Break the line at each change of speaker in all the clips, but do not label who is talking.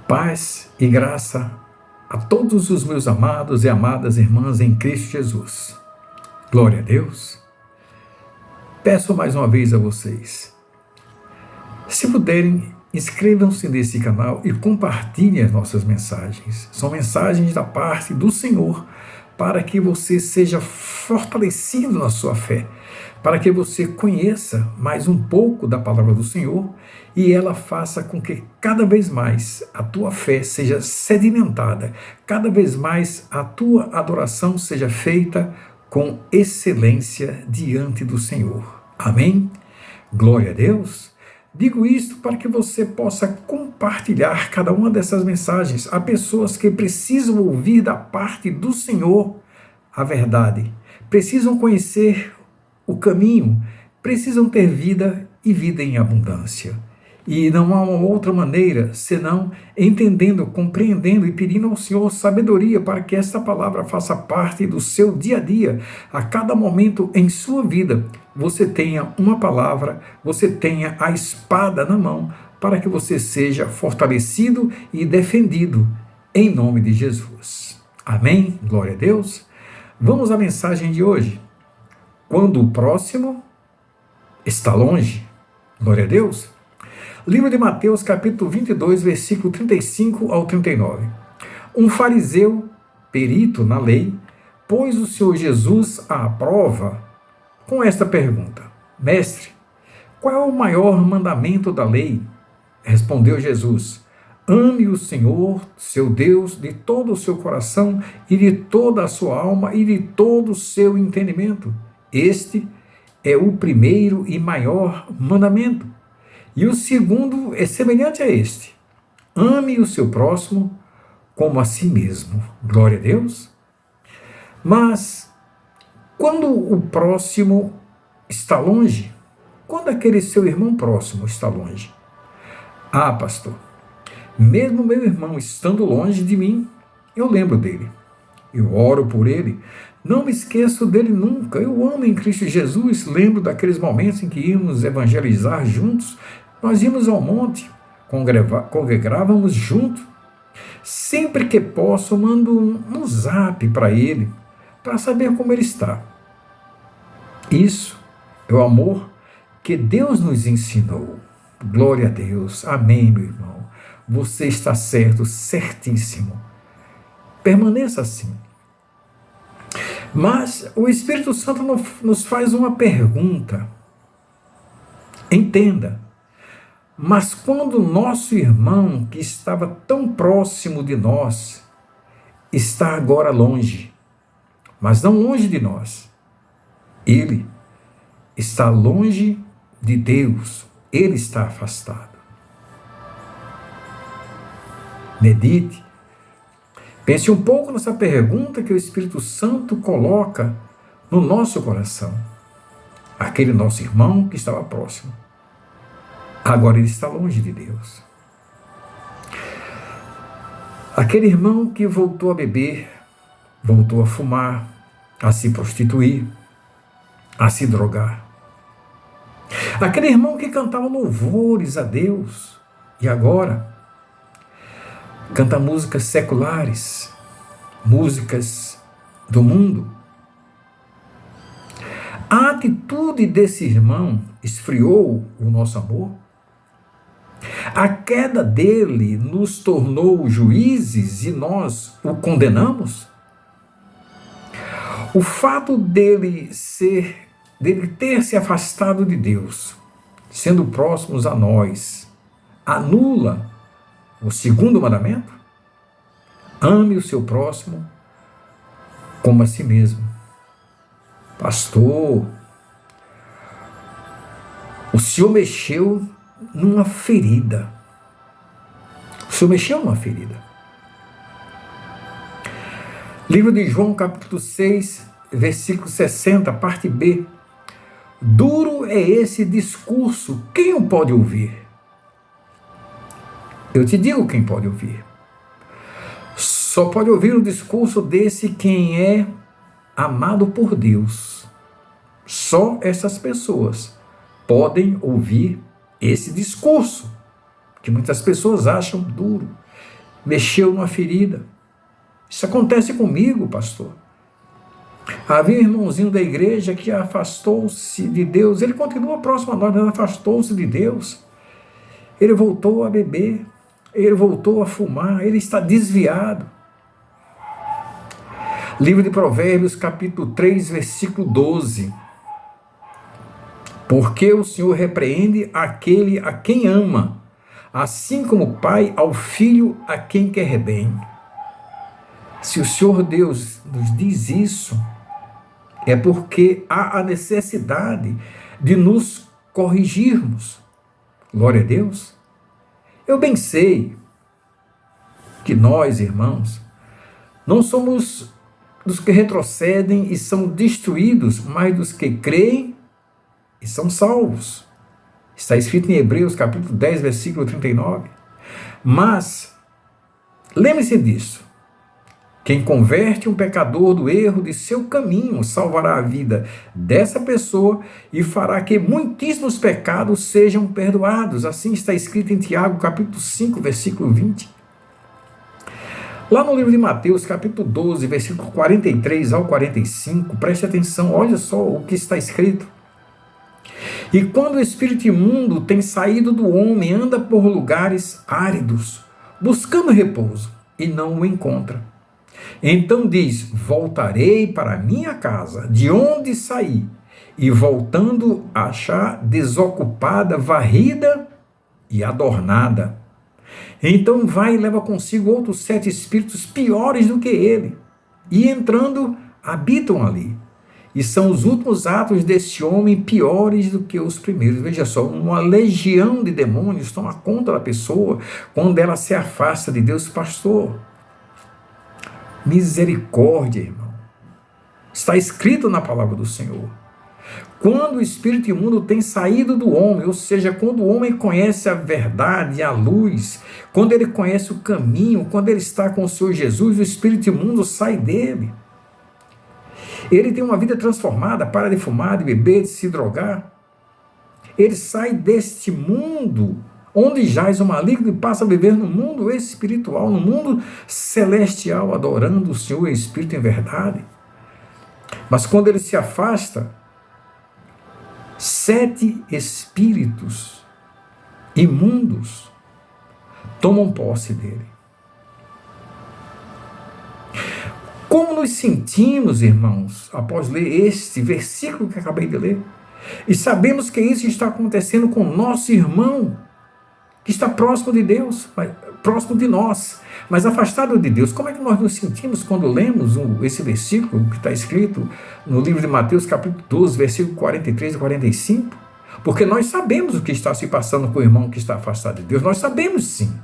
Paz e graça a todos os meus amados e amadas irmãs em Cristo Jesus. Glória a Deus. Peço mais uma vez a vocês, se puderem, inscrevam-se nesse canal e compartilhem as nossas mensagens. São mensagens da parte do Senhor para que você seja fortalecido na sua fé, para que você conheça mais um pouco da palavra do Senhor e ela faça com que cada vez mais a tua fé seja sedimentada, cada vez mais a tua adoração seja feita com excelência diante do Senhor. Amém? Glória a Deus. Digo isto para que você possa compartilhar cada uma dessas mensagens a pessoas que precisam ouvir da parte do Senhor a verdade, precisam conhecer o caminho, precisam ter vida e vida em abundância. E não há uma outra maneira senão entendendo, compreendendo e pedindo ao Senhor sabedoria para que esta palavra faça parte do seu dia a dia. A cada momento em sua vida, você tenha uma palavra, você tenha a espada na mão para que você seja fortalecido e defendido em nome de Jesus. Amém? Glória a Deus. Vamos à mensagem de hoje. Quando o próximo está longe. Glória a Deus. Livro de Mateus, capítulo 22, versículo 35 ao 39. Um fariseu, perito na lei, pôs o Senhor Jesus à prova com esta pergunta: Mestre, qual é o maior mandamento da lei? Respondeu Jesus: Ame o Senhor, seu Deus, de todo o seu coração e de toda a sua alma e de todo o seu entendimento. Este é o primeiro e maior mandamento. E o segundo é semelhante a este: ame o seu próximo como a si mesmo. Glória a Deus. Mas quando o próximo está longe, quando aquele seu irmão próximo está longe, pastor, mesmo meu irmão estando longe de mim, eu lembro dele, eu oro por ele, não me esqueço dele nunca, eu amo em Cristo Jesus, lembro daqueles momentos em que íamos evangelizar juntos, nós íamos ao monte, congregávamos juntos. Sempre que posso, mando um zap para ele, para saber como ele está. Isso é o amor que Deus nos ensinou. Glória a Deus. Amém, meu irmão. Você está certo, certíssimo. Permaneça assim. Mas o Espírito Santo nos faz uma pergunta. Entenda. Mas quando o nosso irmão, que estava tão próximo de nós, está agora longe, mas não longe de nós, ele está longe de Deus, ele está afastado. Medite, pense um pouco nessa pergunta que o Espírito Santo coloca no nosso coração. Aquele nosso irmão que estava próximo, agora ele está longe de Deus. Aquele irmão que voltou a beber, voltou a fumar, a se prostituir, a se drogar. Aquele irmão que cantava louvores a Deus e agora canta músicas seculares, músicas do mundo. A atitude desse irmão esfriou o nosso amor? A queda dele nos tornou juízes e nós o condenamos? O fato dele ter se afastado de Deus, sendo próximos a nós, anula o segundo mandamento? Ame o seu próximo como a si mesmo. Pastor, o Senhor mexeu numa ferida. O Senhor mexeu numa ferida. Livro de João, capítulo 6, versículo 60, parte B. Duro é esse discurso, quem o pode ouvir? Eu te digo quem pode ouvir. Só pode ouvir o discurso desse quem é amado por Deus. Só essas pessoas podem ouvir esse discurso. que muitas pessoas acham duro, mexeu numa ferida. Isso acontece comigo, pastor. Havia um irmãozinho da igreja que afastou-se de Deus. Ele continua próximo a nós, mas afastou-se de Deus. Ele voltou a beber, ele voltou a fumar, ele está desviado. Livro de Provérbios, capítulo 3, versículo 12. Porque o Senhor repreende aquele a quem ama, assim como o pai ao filho a quem quer bem. Se o Senhor Deus nos diz isso, é porque há a necessidade de nos corrigirmos. Glória a Deus. Eu bem sei que nós, irmãos, não somos dos que retrocedem e são destruídos, mas dos que creem e são salvos. Está escrito em Hebreus, capítulo 10, versículo 39. Mas, lembre-se disso. Quem converte um pecador do erro de seu caminho salvará a vida dessa pessoa e fará que muitíssimos pecados sejam perdoados. Assim está escrito em Tiago, capítulo 5, versículo 20. Lá no livro de Mateus, capítulo 12, versículo 43 ao 45, preste atenção, olha só o que está escrito. E quando o espírito imundo tem saído do homem, anda por lugares áridos, buscando repouso, e não o encontra. Então diz: voltarei para minha casa, de onde saí, e voltando achar desocupada, varrida e adornada. Então vai e leva consigo outros 7 espíritos piores do que ele, e entrando, habitam ali. E são os últimos atos desse homem piores do que os primeiros. Veja só, uma legião de demônios toma conta da pessoa quando ela se afasta de Deus. Pastor, misericórdia, irmão. Está escrito na palavra do Senhor. Quando o espírito imundo tem saído do homem, ou seja, quando o homem conhece a verdade, a luz, quando ele conhece o caminho, quando ele está com o Senhor Jesus, o espírito imundo sai dele. Ele tem uma vida transformada, para de fumar, de beber, de se drogar. Ele sai deste mundo onde jaz o maligno e passa a viver no mundo espiritual, no mundo celestial, adorando o Senhor Espírito em verdade. Mas quando ele se afasta, 7 espíritos imundos tomam posse dele. Como nos sentimos, irmãos, após ler este versículo que acabei de ler? E sabemos que isso está acontecendo com o nosso irmão, que está próximo de Deus, próximo de nós, mas afastado de Deus. Como é que nós nos sentimos quando lemos esse versículo que está escrito no livro de Mateus, capítulo 12, versículo 43 e 45? Porque nós sabemos o que está se passando com o irmão que está afastado de Deus. Nós sabemos sim.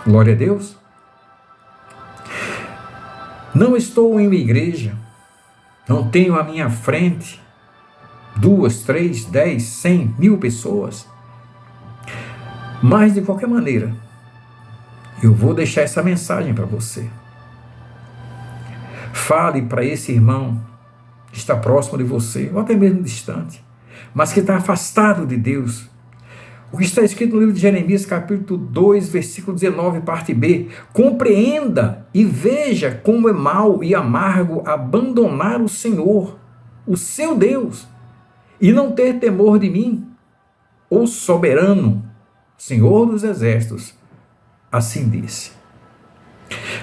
Glória a Deus. Não estou em uma igreja, não tenho à minha frente 2, 3, 10, 100, 1000 pessoas. Mas, de qualquer maneira, eu vou deixar essa mensagem para você. Fale para esse irmão que está próximo de você, ou até mesmo distante, mas que está afastado de Deus. O que está escrito no livro de Jeremias, capítulo 2, versículo 19, parte B. Compreenda e veja como é mau e amargo abandonar o Senhor, o seu Deus, e não ter temor de mim, o soberano, Senhor dos exércitos, assim disse.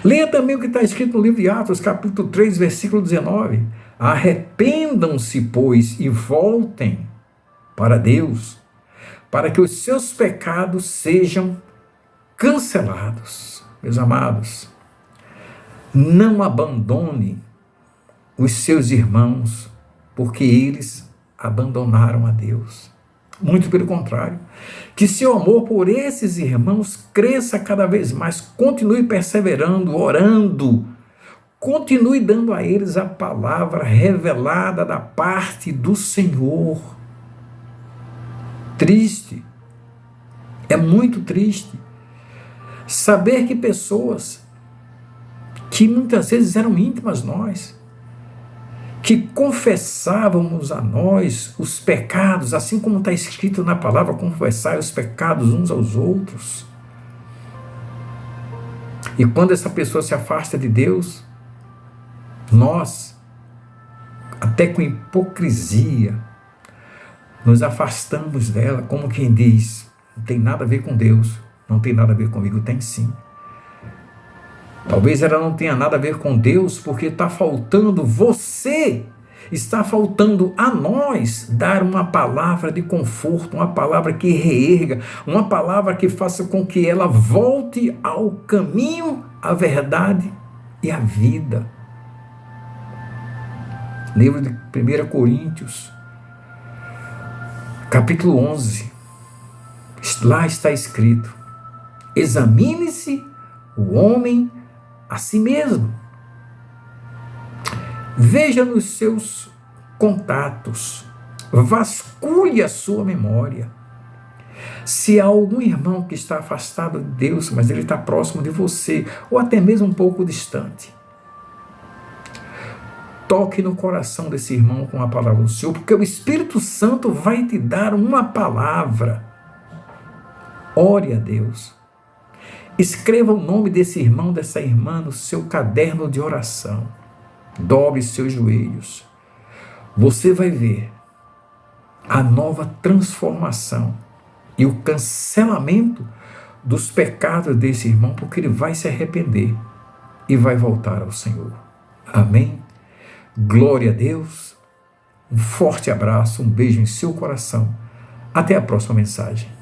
Leia também o que está escrito no livro de Atos, capítulo 3, versículo 19. Arrependam-se, pois, e voltem para Deus, para que os seus pecados sejam cancelados. Meus amados, não abandone os seus irmãos, porque eles abandonaram a Deus. Muito pelo contrário, que seu amor por esses irmãos cresça cada vez mais, continue perseverando, orando, continue dando a eles a palavra revelada da parte do Senhor. Triste, é muito triste, saber que pessoas que muitas vezes eram íntimas nós, que confessávamos a nós os pecados, assim como está escrito na palavra, confessai os pecados uns aos outros. E quando essa pessoa se afasta de Deus, nós, até com hipocrisia, nos afastamos dela, como quem diz, não tem nada a ver com Deus, não tem nada a ver comigo, tem sim. Talvez ela não tenha nada a ver com Deus, porque está faltando você, está faltando a nós dar uma palavra de conforto, uma palavra que reerga, uma palavra que faça com que ela volte ao caminho, à verdade e à vida. Livro de 1 Coríntios, capítulo 11, lá está escrito: examine-se o homem a si mesmo. Veja nos seus contatos, vasculhe a sua memória. Se há algum irmão que está afastado de Deus, mas ele está próximo de você, ou até mesmo um pouco distante, toque no coração desse irmão com a palavra do Senhor, porque o Espírito Santo vai te dar uma palavra. Ore a Deus. Escreva o nome desse irmão, dessa irmã no seu caderno de oração. Dobre seus joelhos. Você vai ver a nova transformação e o cancelamento dos pecados desse irmão, porque ele vai se arrepender e vai voltar ao Senhor. Amém? Glória a Deus. Um forte abraço, um beijo em seu coração. Até a próxima mensagem.